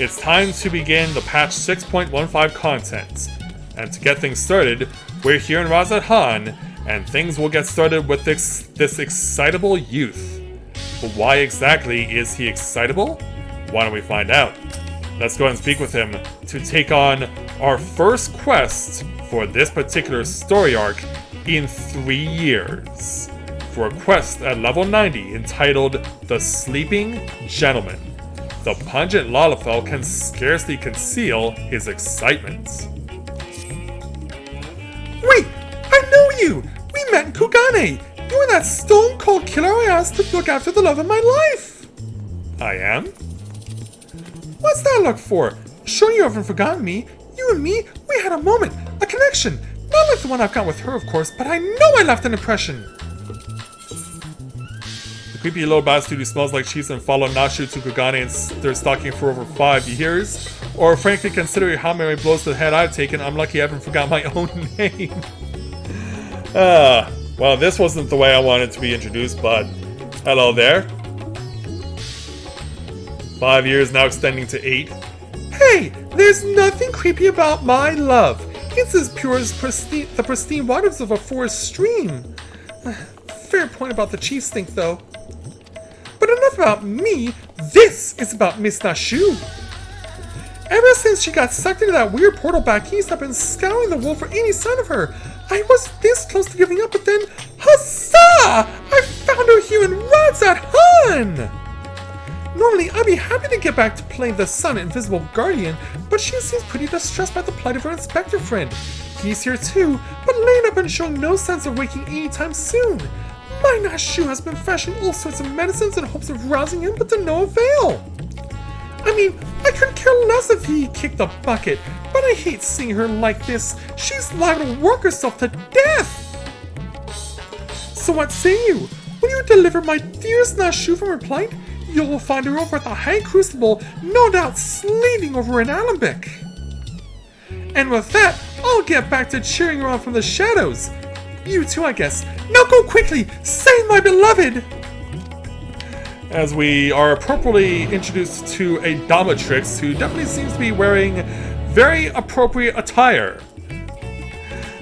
It's time to begin the patch 6.15 content. And to get things started, we're here in Razat Han, and things will get started with this excitable youth. But why exactly is he excitable? Why don't we find out? Let's go ahead and speak with him to take on our first quest for this particular story arc in 3 years. For a quest at level 90 entitled The Sleeping Gentleman. The pungent Lalafell can scarcely conceal his excitement. Wait! I know you! We met in Kugane! You were that stone-cold killer I asked to look after the love of my life! I am? What's that look for? Sure you haven't forgotten me. You and me, we had a moment, a connection. Not like the one I've got with her, of course, but I know I left an impression. The creepy little bastard who smells like cheese and followed Nashu to Kugane and they're stalking for over 5 years? Or frankly, considering how many blows to the head I've taken, I'm lucky I haven't forgot my own name. Well, this wasn't the way I wanted to be introduced, but hello there. 5 years now extending to 8. Hey, there's nothing creepy about my love. It's as pure as the pristine waters of a forest stream. Fair point about the cheese stink, though. But enough about me. This is about Miss Nashu. Ever since she got sucked into that weird portal back east, I've been scouring the world for any sign of her. I was this close to giving up, but then, huzzah! I found her here in Razat Han! Normally, I'd be happy to get back to playing the Sun Invisible Guardian, but she seems pretty distressed by the plight of her inspector friend. He's here too, but laying up and showing no sense of waking anytime soon. My Nashu has been fashioning all sorts of medicines in hopes of rousing him, but to no avail. I mean, I couldn't care less if he kicked the bucket, but I hate seeing her like this. She's liable to work herself to death. So what say you? Will you deliver my dearest Nashu from her plight? You'll find her over at the High Crucible, no doubt slaving over an alembic. And with that, I'll get back to cheering her on from the shadows. You too, I guess. Now go quickly! Save my beloved! As we are appropriately introduced to a dominatrix who definitely seems to be wearing very appropriate attire.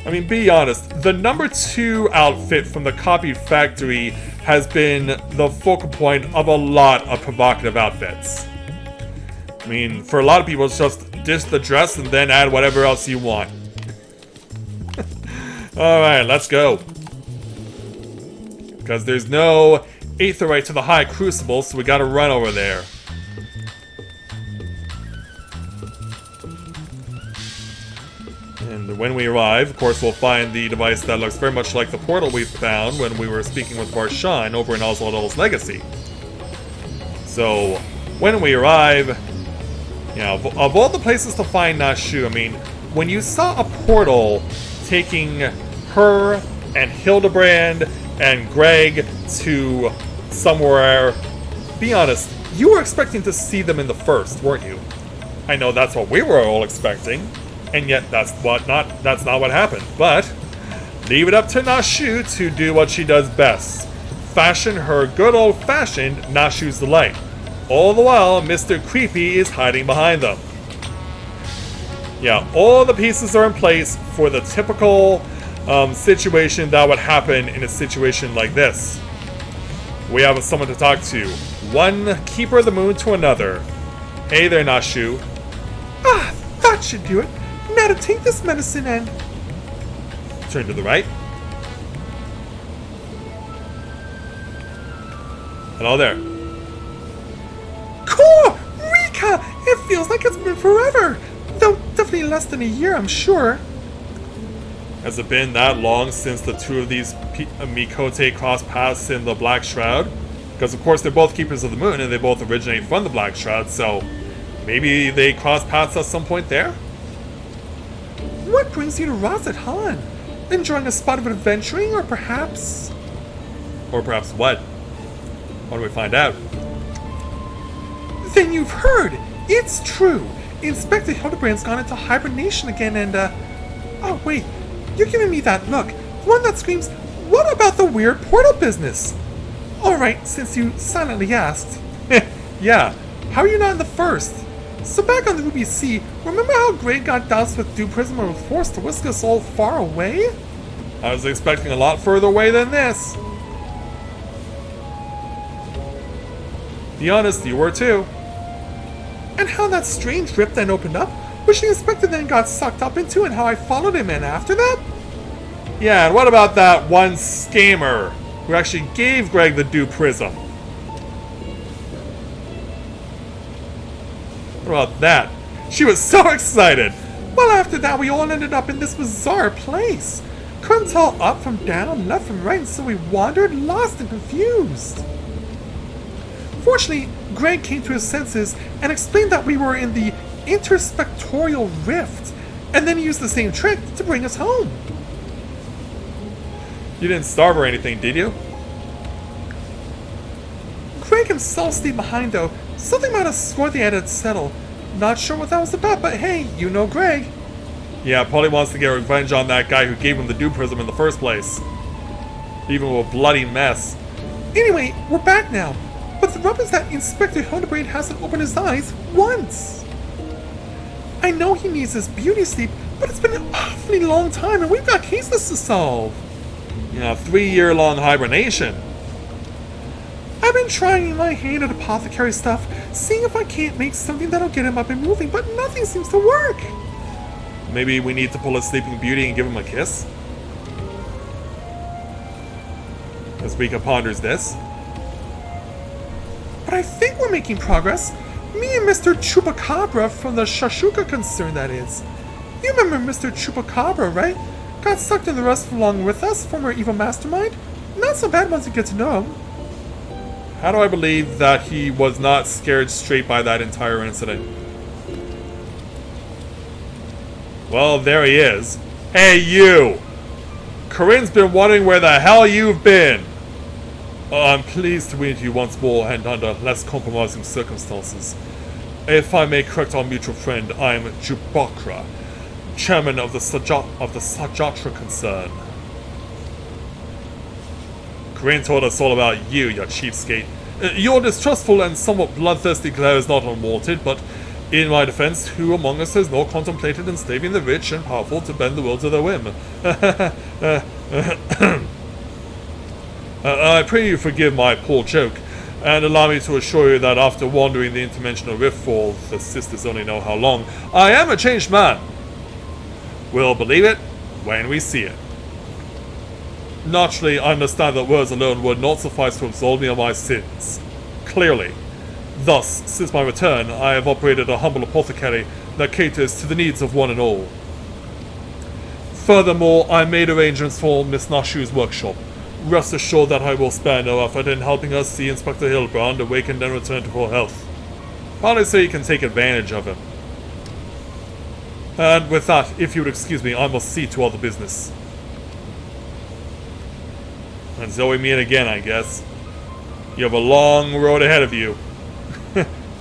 I mean, be honest, the number 2 outfit from the copied factory has been the focal point of a lot of provocative outfits. I mean, for a lot of people, it's just dish the dress and then add whatever else you want. Alright, let's go. Because there's no aetherite to the High Crucible, so we gotta run over there. And when we arrive, of course, we'll find the device that looks very much like the portal we found when we were speaking with Barshan over in Oswald's Legacy. So, when we arrive, you know, of all the places to find Nashu, I mean, when you saw a portal taking her and Hildibrand and Greg to somewhere, be honest, you were expecting to see them in the first, weren't you? I know that's what we were all expecting. And yet, that's not what happened. But leave it up to Nashu to do what she does best. Fashion her good old-fashioned Nashu's Delight. All the while, Mr. Creepy is hiding behind them. Yeah, all the pieces are in place for the typical situation that would happen in a situation like this. We have someone to talk to. One Keeper of the Moon to another. Hey there, Nashu. Ah, that should do it. Now to take this medicine and... Turn to the right. Hello there. Cool! Rika! It feels like it's been forever! Though definitely less than a year, I'm sure. Has it been that long since the two of these Mikote crossed paths in the Black Shroud? Because of course they're both Keepers of the Moon and they both originate from the Black Shroud, so maybe they crossed paths at some point there? What brings you to Razat Han? Enjoying a spot of adventuring, or perhaps... Or perhaps what? Why don't we find out? Then you've heard! It's true! Inspector Hildibrand's gone into hibernation again and, Oh, wait. You're giving me that look. One that screams, what about the weird portal business? Alright, since you silently asked. Yeah, how are you not in the first? So back on the Ruby Sea, remember how Greg got doused with dew prism and was forced to whisk us all far away? I was expecting a lot further away than this. Be honest, you were too. And how that strange rip then opened up, which the inspector then got sucked up into, and how I followed him in after that? Yeah, and what about that one scammer who actually gave Greg the dew prism? What about that? She was so excited! Well, after that, we all ended up in this bizarre place. Couldn't tell up from down, left from right, and so we wandered, lost and confused. Fortunately, Greg came to his senses and explained that we were in the interspectorial rift, and then he used the same trick to bring us home. You didn't starve or anything, did you? Greg himself stayed behind, though. Something might have scored the edit settle. Not sure what that was about, but hey, you know Greg. Yeah, probably wants to get revenge on that guy who gave him the dew prism in the first place. Even a bloody mess. Anyway, we're back now. But the rub is that Inspector Hildibrand hasn't opened his eyes once. I know he needs his beauty sleep, but it's been an awfully long time and we've got cases to solve. Yeah, 3-year-long hibernation. I've been trying my hand at apothecary stuff, seeing if I can't make something that'll get him up and moving, but nothing seems to work. Maybe we need to pull a Sleeping Beauty and give him a kiss? As Rika ponders this. But I think we're making progress. Me and Mr. Chupacabra from the Shashuka concern, that is. You remember Mr. Chupacabra, right? Got sucked in the rust along with us, former evil mastermind. Not so bad once you get to know him. How do I believe that he was not scared straight by that entire incident? Well, there he is. Hey, you! Corinne's been wondering where the hell you've been! I'm pleased to meet you once more and under less compromising circumstances. If I may correct our mutual friend, I'm Jubakra, chairman of the Sajatra concern. Corinne told us all about you cheapskate. Your distrustful and somewhat bloodthirsty glare is not unwarranted, but in my defense, who among us has not contemplated enslaving the rich and powerful to bend the world to their whim? I pray you forgive my poor joke, and allow me to assure you that after wandering the interdimensional rift for the sisters only know how long, I am a changed man. We'll believe it when we see it. Naturally, I understand that words alone would not suffice to absolve me of my sins. Clearly. Thus, since my return, I have operated a humble apothecary that caters to the needs of one and all. Furthermore, I made arrangements for Miss Nashu's workshop. Rest assured that I will spare no effort in helping us see Inspector Hildibrand awakened and return to full health. Partly so you can take advantage of him. And with that, if you would excuse me, I must see to all the business. Until we meet again, I guess. You have a long road ahead of you.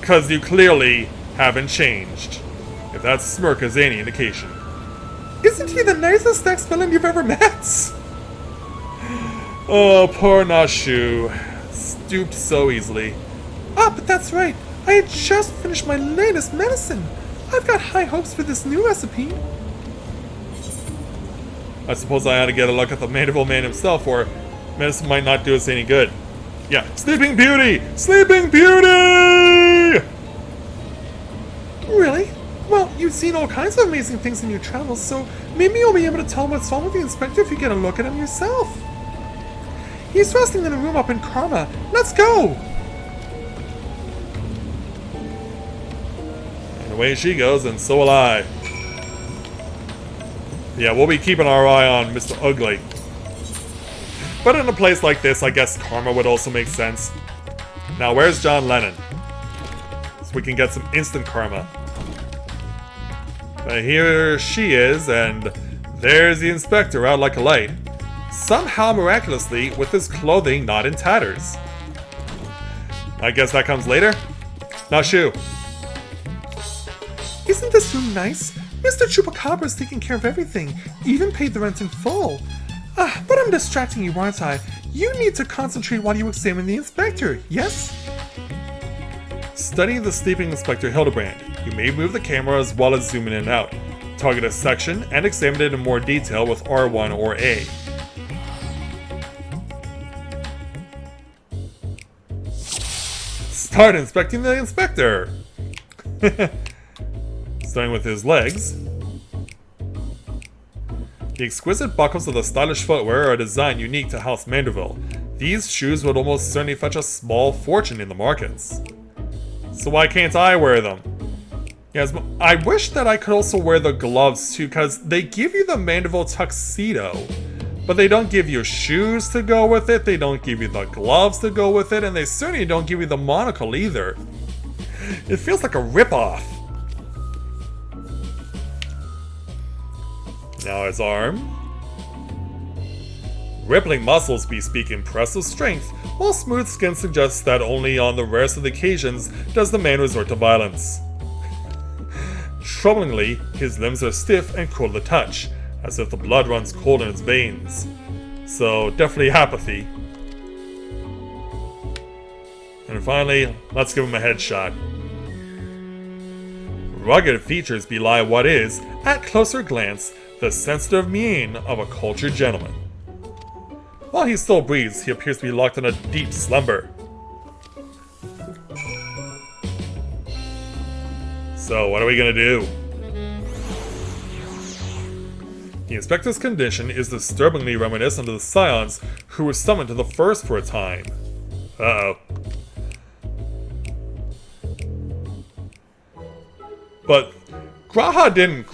'Cause you clearly haven't changed. If that smirk is any indication. Isn't he the nicest ex-villain you've ever met? Oh, poor Nashu. Stooped so easily. Ah, but that's right. I had just finished my latest medicine. I've got high hopes for this new recipe. I suppose I ought to get a look at the mandible man himself, or medicine might not do us any good. Yeah, Sleeping Beauty! Sleeping Beauty! Really? Well, you've seen all kinds of amazing things in your travels, so maybe you'll be able to tell what's wrong with the inspector if you get a look at him yourself. He's resting in a room up in Karma. Let's go! And away she goes, and so will I. Yeah, we'll be keeping our eye on Mr. Ugly. But in a place like this, I guess Karma would also make sense. Now, where's John Lennon? So we can get some instant Karma. But here she is, and there's the inspector out like a light. Somehow, miraculously, with his clothing not in tatters. I guess that comes later? Nashu. Isn't this room nice? Mr. Chupacabra's taking care of everything, even paid the rent in full. But I'm distracting you, aren't I? You need to concentrate while you examine the inspector, yes? Study the sleeping Inspector Hildibrand. You may move the camera as well as zoom in and out. Target a section and examine it in more detail with R1 or A. Start inspecting the inspector! Starting with his legs. The exquisite buckles of the stylish footwear are a design unique to House Manderville. These shoes would almost certainly fetch a small fortune in the markets. So why can't I wear them? Yes, I wish that I could also wear the gloves too, because they give you the Manderville tuxedo, but they don't give you shoes to go with it, they don't give you the gloves to go with it, and they certainly don't give you the monocle either. It feels like a ripoff. Now his arm. Rippling muscles bespeak impressive strength, while smooth skin suggests that only on the rarest of occasions does the man resort to violence. Troublingly, his limbs are stiff and cool to the touch, as if the blood runs cold in his veins. So, definitely apathy. And finally, let's give him a headshot. Rugged features belie what is, at closer glance, the sensitive mien of a cultured gentleman. While he still breathes, he appears to be locked in a deep slumber. So, what are we gonna do? The inspector's condition is disturbingly reminiscent of the scions who were summoned to the First for a time. Uh-oh. But Graha didn't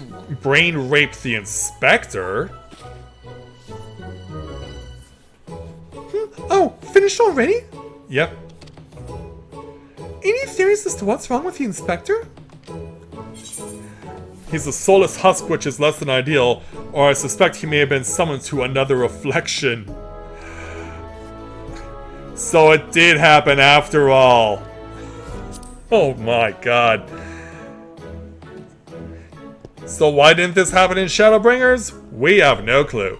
brain rape the inspector. Oh, finished already? Yep. Any theories as to what's wrong with the inspector? He's a soulless husk, which is less than ideal, or I suspect he may have been summoned to another reflection. So it did happen after all. Oh my god. So why didn't this happen in Shadowbringers? We have no clue.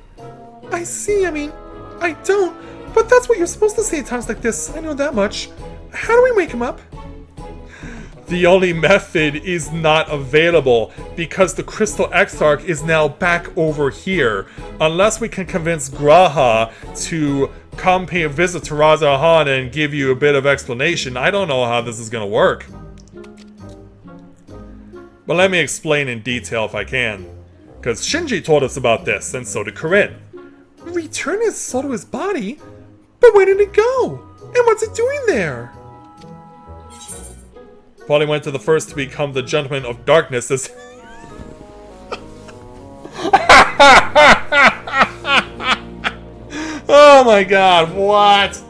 I see, I mean, I don't, but that's what you're supposed to say at times like this, I know that much. How do we wake him up? The only method is not available because the Crystal Exarch is now back over here. Unless we can convince Graha to come pay a visit to Razahan and give you a bit of explanation, I don't know how this is going to work. But let me explain in detail if I can. Because Shinji told us about this, and so did Corinne. Return his soul to his body? But where did it go? And what's it doing there? Probably went to the First to become the Gentleman of Darkness as... Oh my god, what?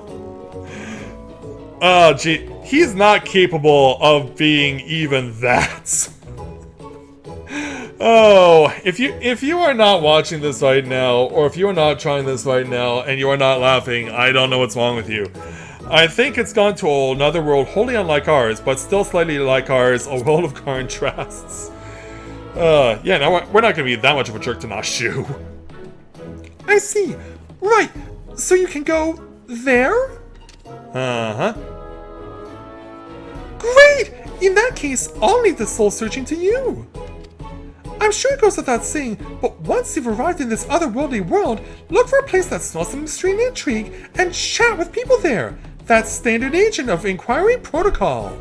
Oh gee, he's not capable of being even that. Oh, if you are not watching this right now, or if you are not trying this right now, and you are not laughing, I don't know what's wrong with you. I think it's gone to another world wholly unlike ours, but still slightly like ours, a world of contrasts. Yeah, no, we're not gonna be that much of a jerk to Nashu. I see. Right, so you can go there? Uh-huh. Great! In that case, I'll leave the soul searching to you. I'm sure it goes without saying, but once you've arrived in this otherworldly world, look for a place that smells some mystery and intrigue, and chat with people there. That's standard agent of inquiry protocol.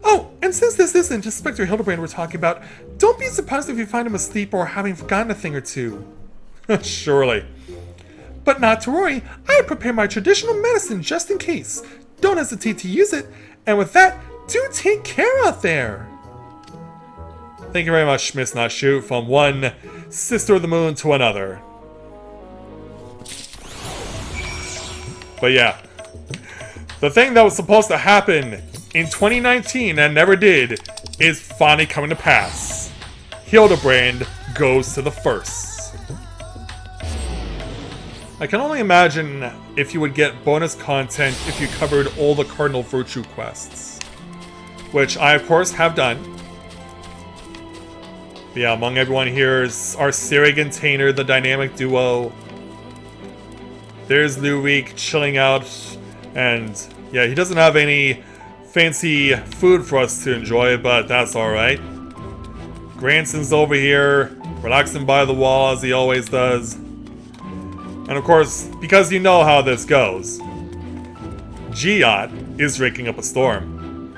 Oh, and since this isn't Inspector Hildibrand we're talking about, don't be surprised if you find him asleep or having forgotten a thing or two. Surely. But not to worry, I prepared my traditional medicine just in case. Don't hesitate to use it, and with that, do take care out there. Thank you very much, Miss Nashu, from one Sister of the Moon to another. But yeah, the thing that was supposed to happen in 2019 and never did is finally coming to pass. Hildibrand goes to the First. I can only imagine if you would get bonus content if you covered all the Cardinal Virtue quests, which I of course have done. But yeah, among everyone here is our Sirig and Tainer, the dynamic duo. There's Lurik chilling out, and yeah, he doesn't have any fancy food for us to enjoy, but that's alright. Granson's over here, relaxing by the wall as he always does. And of course, because you know how this goes, Giot is raking up a storm.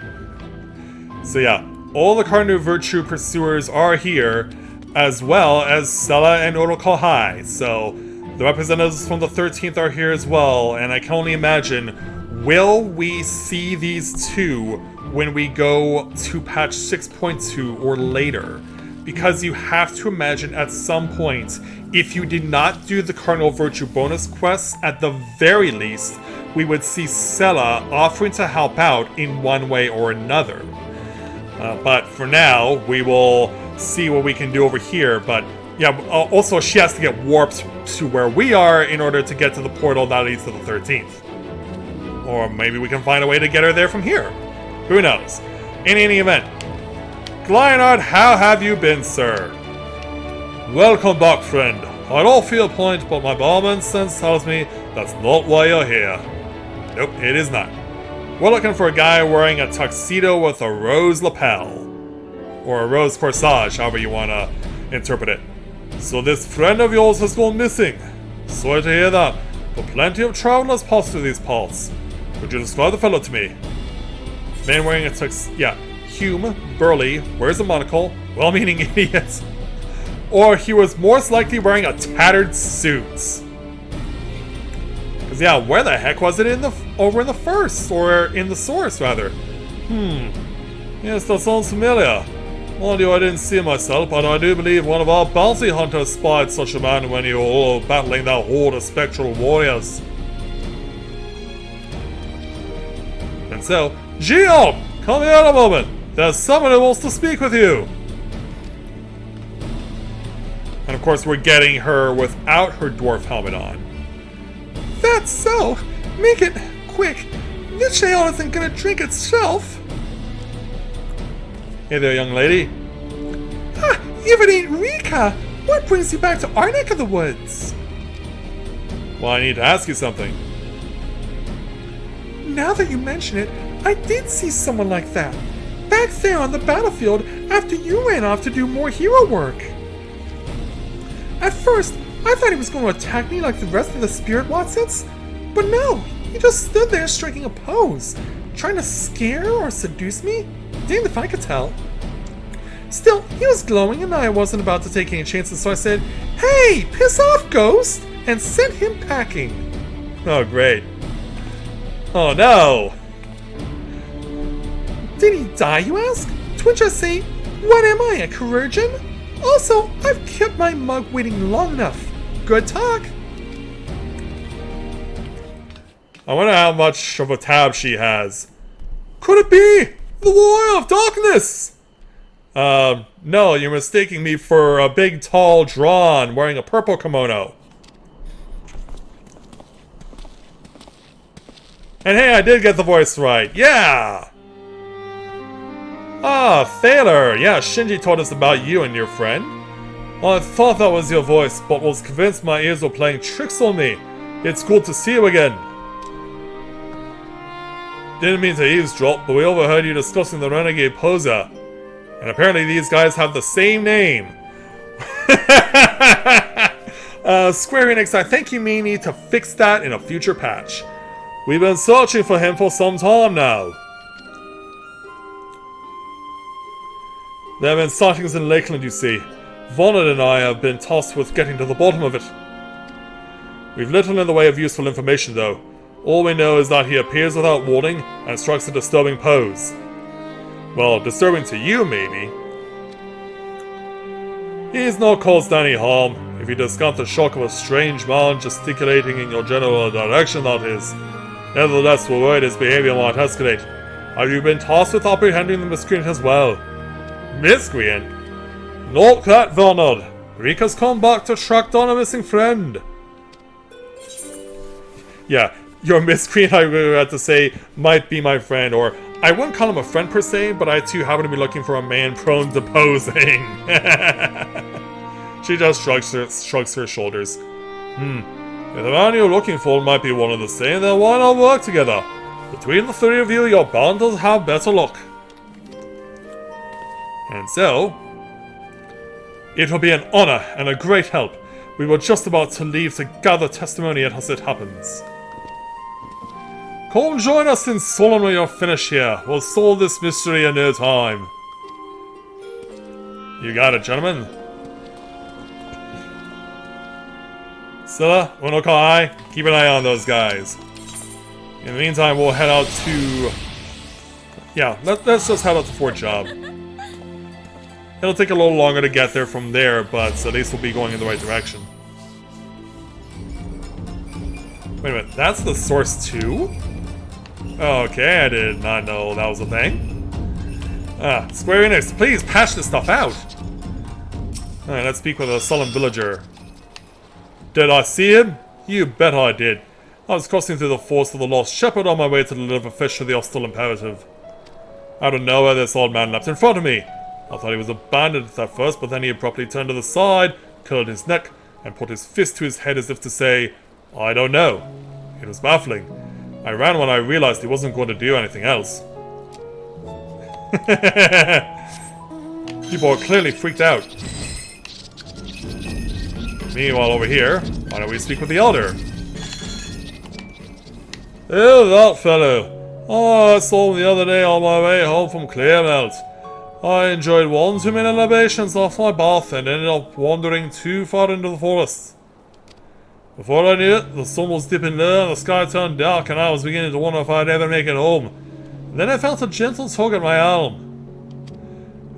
So yeah, all the Cardinal Virtue Pursuers are here, as well as Sela and Oracle High. So the representatives from the 13th are here as well, and I can only imagine, will we see these two when we go to patch 6.2 or later? Because you have to imagine at some point, if you did not do the Cardinal Virtue bonus quests, at the very least, we would see Sela offering to help out in one way or another. But for now, we will see what we can do over here. But yeah, also she has to get warped to where we are in order to get to the portal that leads to the 13th. Or maybe we can find a way to get her there from here. Who knows? In any event, Glionard, how have you been, sir? Welcome back, friend. I don't feel a point, but my barman sense tells me that's not why you're here. Nope, it is not. We're looking for a guy wearing a tuxedo with a rose lapel. Or a rose corsage, however you want to interpret it. So this friend of yours has gone missing. Sorry to hear that, but plenty of travelers pass through these parts. Could you describe the fellow to me? Man wearing a tuxedo. Yeah, Hume, burly, wears a monocle, well-meaning idiot. Or he was most likely wearing a tattered suit. Because yeah, where the heck was it over in the first, or in the source rather? Yes, that sounds familiar. Mind you, I didn't see it myself, but I do believe one of our bounty hunters spied such a man when you were all battling that horde of spectral warriors. And so, Gion, come here a moment. There's someone who wants to speak with you. And of course, we're getting her without her dwarf helmet on. That's so. Make it quick. This ale isn't gonna drink itself. Hey there, young lady. Ah, if it ain't Rika, what brings you back to our neck of the woods? Well, I need to ask you something. Now that you mention it, I did see someone like that. Back there on the battlefield after you ran off to do more hero work. At first, I thought he was going to attack me like the rest of the Spirit Watsons, but no, he just stood there striking a pose, trying to scare or seduce me? Danged if I could tell. Still, he was glowing and I wasn't about to take any chances, so I said, "Hey, piss off, ghost!" and sent him packing. Oh, great. Oh, no! Did he die, you ask? Twitch, I say, what am I, a chirurgeon? Also, I've kept my mug waiting long enough. Good talk. I wonder how much of a tab she has. Could it be the Warrior of Darkness? No, you're mistaking me for a big, tall Drawn wearing a purple kimono. And hey, I did get the voice right. Yeah! Ah, Thaler. Yeah, Shinji told us about you and your friend. Well, I thought that was your voice, but was convinced my ears were playing tricks on me. It's good to see you again. Didn't mean to eavesdrop, but we overheard you discussing the Renegade Poser. And apparently these guys have the same name. Square Enix, I think you may need to fix that in a future patch. We've been searching for him for some time now. There have been sightings in Lakeland, you see. Vonnet and I have been tasked with getting to the bottom of it. We've little in the way of useful information, though. All we know is that he appears without warning and strikes a disturbing pose. Well, disturbing to you, maybe. He's not caused any harm, if you discount the shock of a strange man gesticulating in your general direction, that is. Nevertheless, we're worried his behavior might escalate. Have you been tasked with apprehending the miscreant as well? Miscreant? Not that, Vonnet. Rika's come back to track down a missing friend. Yeah, your miscreant, I had to say, might be my friend, or I wouldn't call him a friend per se, but I too happen to be looking for a man prone to posing. She just shrugs her shoulders. If the man you're looking for might be one of the same, then why not work together? Between the three of you, you're bound to have better luck. And so, it will be an honor and a great help. We were just about to leave to gather testimony as it happens. Come join us in Solon when you're finished here. We'll solve this mystery in no time. You got it, gentlemen. Scylla, Unokai, keep an eye on those guys. In the meantime, we'll head out to... Yeah, let's just head out to Fort Job. It'll take a little longer to get there from there, but at least we'll be going in the right direction. Wait a minute, that's the source too? Okay, I did not know that was a thing. Square Enix, please patch this stuff out! Alright, let's speak with a sullen villager. Did I see him? You bet I did. I was crossing through the forest of the Lost Shepherd on my way to deliver fish to the hostile imperative. Out of nowhere, this old man leapt in front of me. I thought he was a bandit at first, but then he abruptly turned to the side, curled his neck, and put his fist to his head as if to say, I don't know. It was baffling. I ran when I realized he wasn't going to do anything else. People are clearly freaked out. Meanwhile, over here, why don't we speak with the Elder? Oh, that fellow. Oh, I saw him the other day on my way home from Clearmelt. I enjoyed one too many libations off my bath and ended up wandering too far into the forest. Before I knew it, the sun was dipping low and the sky turned dark and I was beginning to wonder if I'd ever make it home. Then I felt a gentle tug at my arm.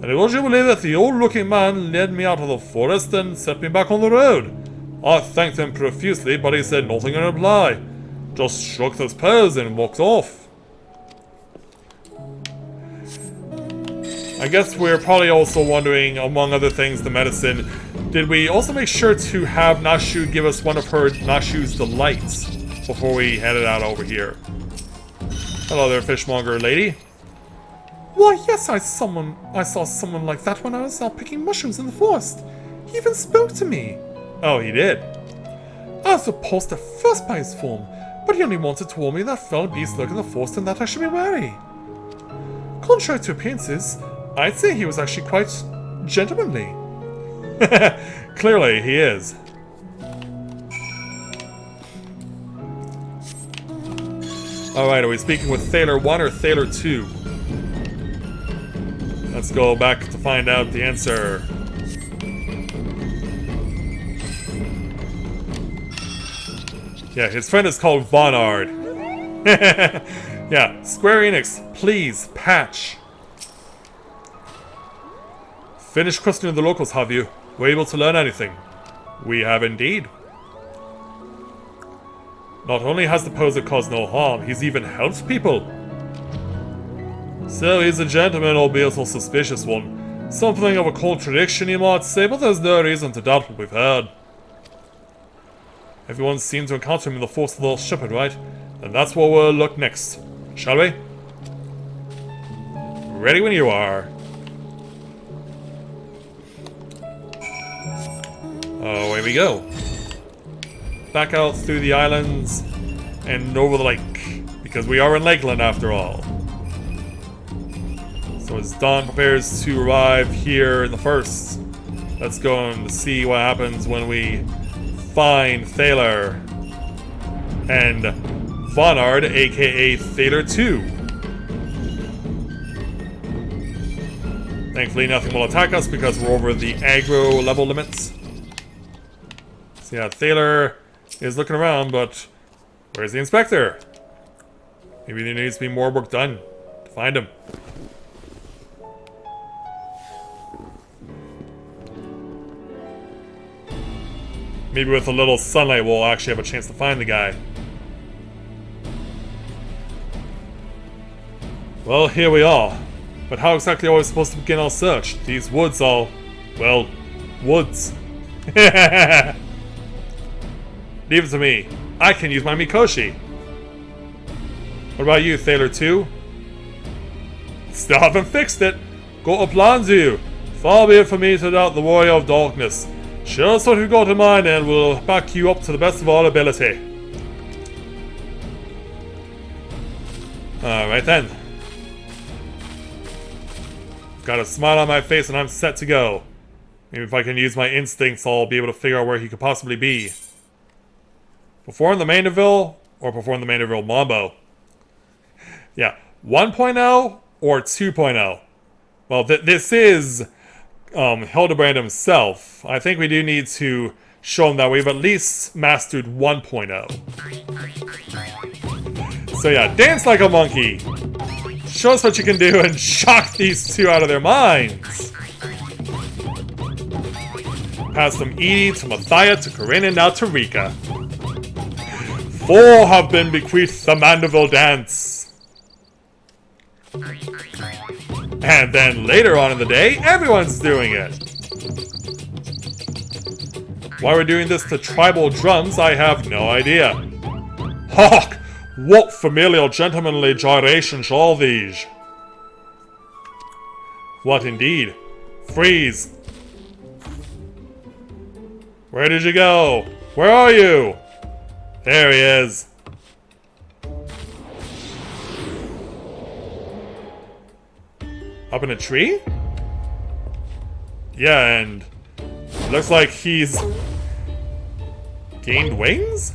And would you believe it, the old-looking man led me out of the forest and set me back on the road. I thanked him profusely, but he said nothing in reply. Just shrugged his paws and walked off. I guess we're probably also wondering, among other things, the medicine. Did we also make sure to have Nashu give us one of her Nashu's delights before we headed out over here? Hello there, fishmonger lady. Why, yes, I saw someone like that when I was out picking mushrooms in the forest. He even spoke to me. Oh, he did? I was repulsed at first by his form, but he only wanted to warn me that fell beasts lurk in the forest and that I should be wary. Contrary to appearances, I'd say he was actually quite gentlemanly. Clearly, he is. Alright, are we speaking with Thaler 1 or Thaler 2? Let's go back to find out the answer. Yeah, his friend is called Vonard. Yeah, Square Enix, please, patch. Finished questioning the locals, have you? Were you able to learn anything? We have indeed. Not only has the poser caused no harm, he's even helped people. So he's a gentleman, albeit a suspicious one. Something of a contradiction, you might say, but there's no reason to doubt what we've heard. Everyone seemed to encounter him in the forest of the Lost Shepherd, right? Then that's where we'll look next. Shall we? Ready when you are. Away we go. Back out through the islands and over the lake, because we are in Lakeland after all. So as Dawn prepares to arrive here in the first, let's go and see what happens when we find Thaler and Vonard, aka Thaler 2. Thankfully nothing will attack us because we're over the aggro level limits. So yeah, Thaler is looking around, but where's the inspector? Maybe there needs to be more work done to find him. Maybe with a little sunlight we'll actually have a chance to find the guy. Well, here we are. But how exactly are we supposed to begin our search? These woods are, well, woods. Leave it to me. I can use my Mikoshi. What about you, Thaler 2? Still haven't fixed it. Got a plan to you. Far be it for me to doubt the warrior of darkness. Show us what you've got in mind and we'll back you up to the best of our ability. Alright then. Got a smile on my face and I'm set to go. Maybe if I can use my instincts, I'll be able to figure out where he could possibly be. Perform the Mandeville or perform the Mandeville Mambo? Yeah, 1.0 or 2.0? Well, this is Hildibrand himself. I think we do need to show him that we've at least mastered 1.0. So yeah, dance like a monkey. Show us what you can do and shock these two out of their minds. Pass from Edie to Mathia to Corinne and now to Rika. 4 have been bequeathed the Mandeville dance. And then later on in the day, everyone's doing it. Why we're doing this to tribal drums, I have no idea. Hark! What familial gentlemanly gyrations are these? What indeed? Freeze! Where did you go? Where are you? There he is. Up in a tree? Yeah, and looks like he's gained wings?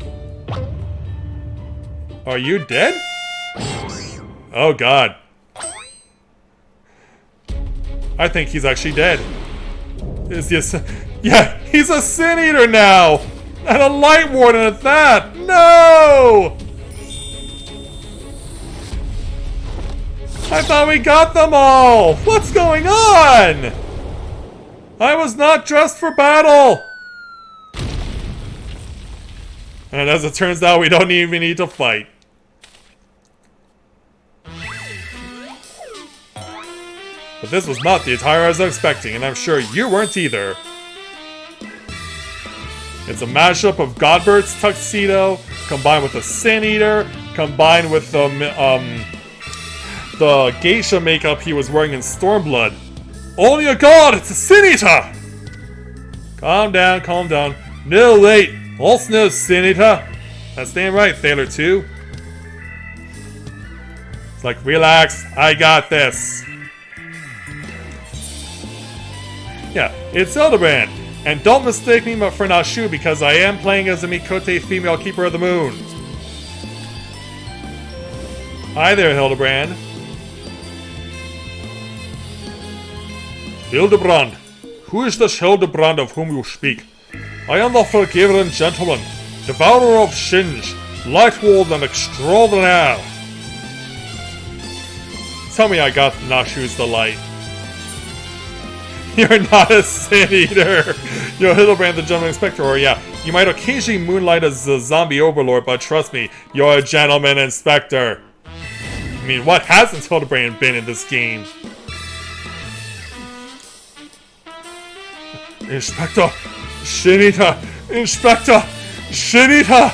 Are you dead? Oh god. I think he's actually dead. Is this... Yeah, he's a Sin Eater now! And a Light Warden at that! No! I thought we got them all! What's going on? I was not dressed for battle! And as it turns out, we don't even need to fight. But this was not the attire I was expecting, and I'm sure you weren't either. It's a mashup of Godbert's tuxedo, combined with a Sin Eater, combined with the geisha makeup he was wearing in Stormblood. Only a god! It's a Sin Eater! Calm down, calm down. No, wait! Also no Sin Eater! That's damn right, Thaler 2. It's like, relax, I got this. Yeah, it's Hildibrand. And don't mistake me for Nashu because I am playing as a Mikote female keeper of the moon. Hi there, Hildibrand. Hildibrand. Who is this Hildibrand of whom you speak? I am the forgiven gentleman, devourer of sins, light warden extraordinaire. Tell me I got Nashu's delight. You're not a Sin Eater! You're Hildibrand the Gentleman Inspector, or yeah, you might occasionally moonlight as a zombie overlord, but trust me, you're a Gentleman Inspector. I mean, what hasn't Hildibrand been in this game? Inspector! Sin Eater! Inspector! Sin Eater!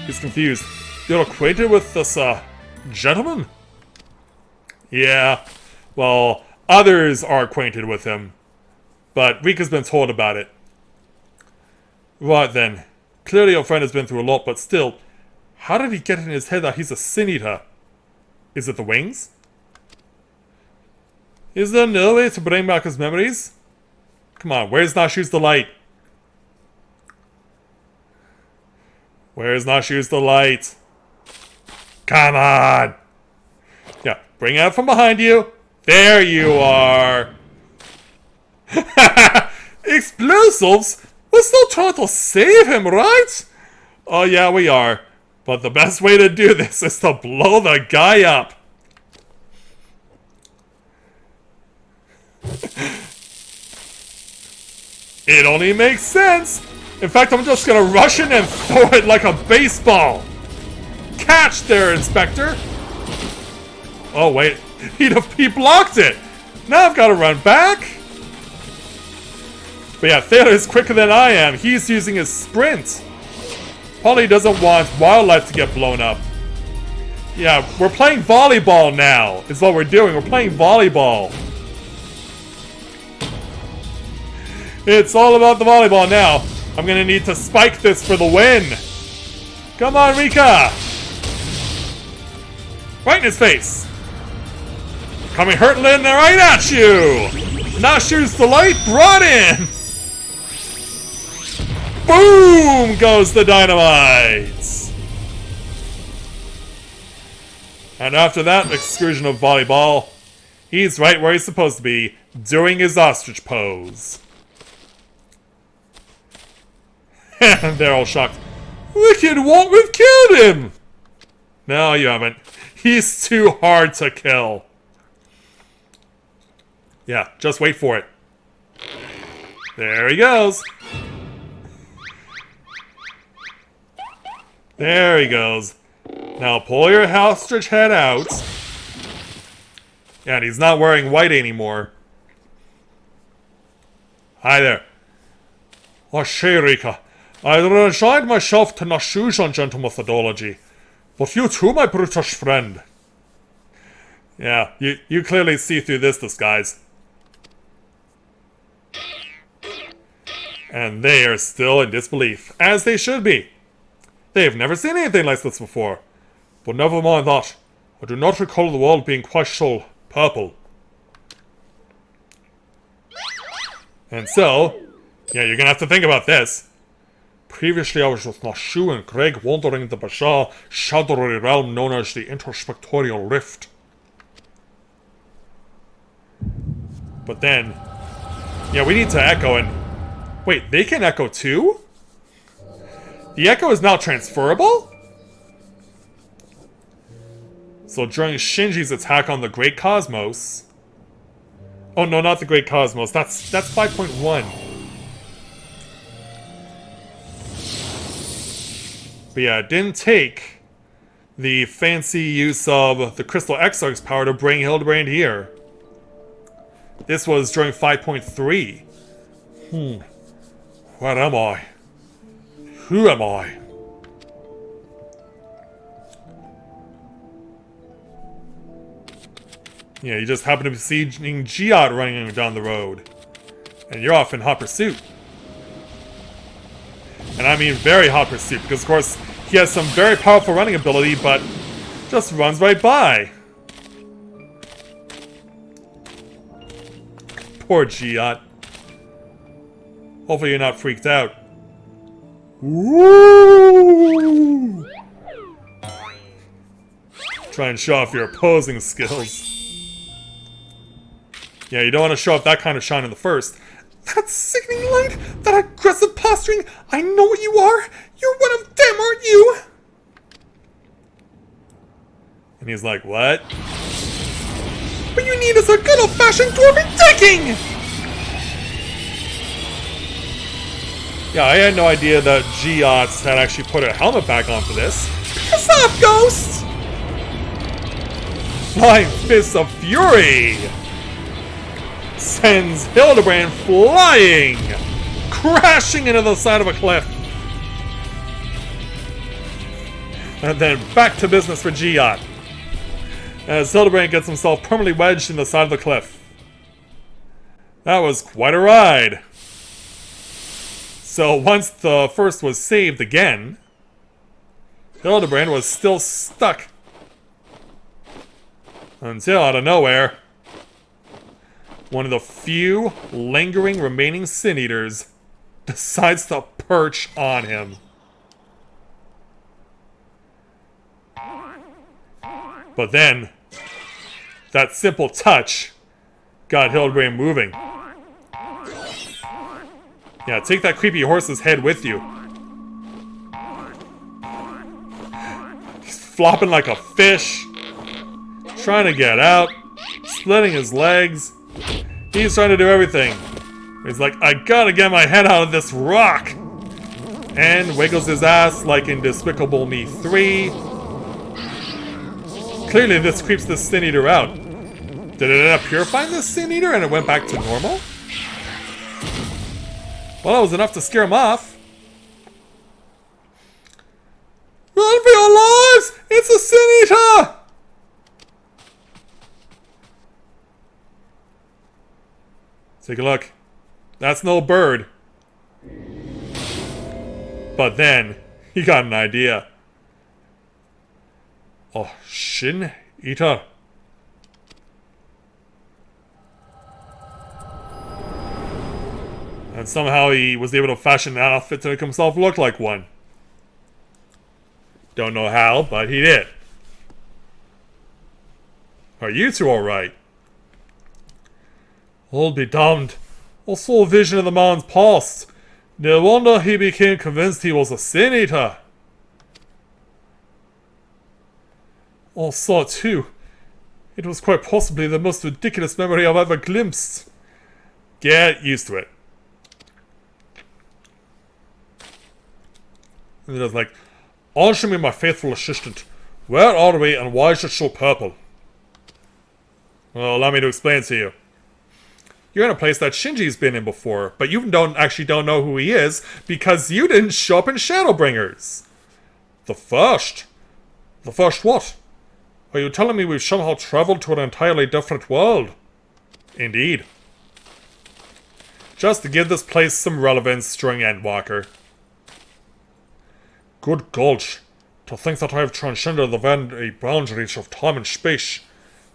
He's confused. You're acquainted with this, gentleman? Yeah. Well, others are acquainted with him, but Rika's been told about it. Right then. Clearly your friend has been through a lot, but still, how did he get it in his head that he's a Sin Eater? Is it the wings? Is there no way to bring back his memories? Come on, where's Nashu's delight? Where's Nashu's delight? Come on! Yeah, bring it out from behind you. There you are! Explosives? We're still trying to save him, right? Oh yeah, we are. But the best way to do this is to blow the guy up. It only makes sense. In fact, I'm just gonna rush in and throw it like a baseball. Catch there, Inspector. Oh wait, he blocked it. Now I've got to run back. But yeah, Thaler is quicker than I am. He's using his sprint. Probably doesn't want wildlife to get blown up. Yeah, we're playing volleyball now, is what we're doing. We're playing volleyball. It's all about the volleyball now. I'm gonna need to spike this for the win. Come on, Rika. Right in his face. Coming hurtling right at you. Now shoots the light. Brought in. Boom goes the dynamite. And after that excursion of volleyball, he's right where he's supposed to be, doing his ostrich pose. And they're all shocked. Wicked Walt, we've killed him! No, you haven't. He's too hard to kill. Yeah, just wait for it. There he goes. There he goes. Now pull your ostrich head out. Yeah, and he's not wearing white anymore. Hi there. Oh, Sherika. I resigned myself to not shoes on gentle methodology. But you too, my brutish friend. Yeah, you clearly see through this disguise. And they are still in disbelief, as they should be. They have never seen anything like this before. But never mind that. I do not recall the world being quite so purple. And so, yeah, you're gonna have to think about this. Previously I was with Nashu and Greg wandering the bizarre, shadowy realm known as the Interspectorial Rift. But then, yeah, we need to echo and... Wait, they can echo too? The echo is now transferable? So during Shinji's attack on the Great Cosmos... Oh no, not the Great Cosmos, that's 5.1. But yeah, it didn't take the fancy use of the Crystal Exarch's power to bring Hildibrand here. This was during 5.3. Where am I? Who am I? Yeah, you just happen to be seeing Giot running down the road. And you're off in hot pursuit. And I mean very hot pursuit, because of course he has some very powerful running ability, but just runs right by. Poor Giot. Hopefully you're not freaked out. Woo! Try and show off your opposing skills. Yeah, you don't want to show off that kind of shine in the first. That sickening light! That aggressive posturing! I know what you are! You're one of them, aren't you? And he's like, what? What you need is a good old-fashioned dwarven decking! Yeah, I had no idea that Geots had actually put a helmet back on for this. Piss off, Ghost! Flying Fists of Fury! Sends Hildibrand flying! Crashing into the side of a cliff. And then back to business for Giot. As Hildibrand gets himself permanently wedged in the side of the cliff. That was quite a ride. So once the first was saved again, Hildibrand was still stuck. Until out of nowhere, one of the few lingering remaining Sin Eaters decides to perch on him. But then, that simple touch got Hildibrand moving. Yeah, take that creepy horse's head with you. He's flopping like a fish, trying to get out, splitting his legs. He's trying to do everything. He's like, I gotta get my head out of this rock! And wiggles his ass like in Despicable Me 3. Clearly this creeps the Sin Eater out. Did it end up purifying the Sin Eater and it went back to normal? Well, that was enough to scare him off. Run for your lives! It's a Sin Eater! Take a look. That's no bird. But then, he got an idea. Oh, Shin Eater. And somehow he was able to fashion an outfit to make himself look like one. Don't know how, but he did. Are you two alright? I'll be damned. I saw a vision of the man's past. No wonder he became convinced he was a sin eater. I saw it too. It was quite possibly the most ridiculous memory I've ever glimpsed. Get used to it. And it was like, answer me, my faithful assistant. Where are we and why is it so purple? Well, allow me to explain to you. You're in a place that Shinji's been in before, but you don't know who he is because you didn't show up in Shadowbringers. The first? The first what? Are you telling me we've somehow traveled to an entirely different world? Indeed. Just to give this place some relevance during Endwalker. Good gulch. To think that I have transcended the very boundaries of time and space.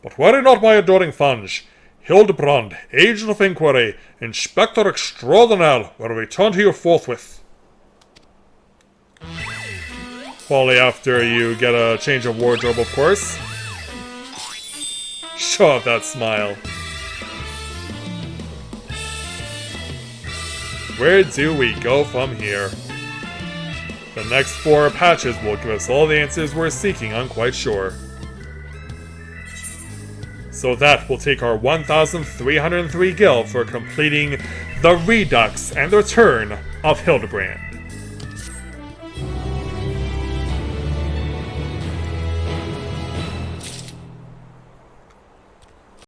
But worry not, my adoring fans. Hildibrand, Agent of Inquiry, Inspector Extraordinaire, will return to you forthwith. Probably after you get a change of wardrobe, of course. Show off that smile. Where do we go from here? The next 4 patches will give us all the answers we're seeking, I'm quite sure. So that will take our 1,303 gil for completing the Redux and the Return of Hildibrand.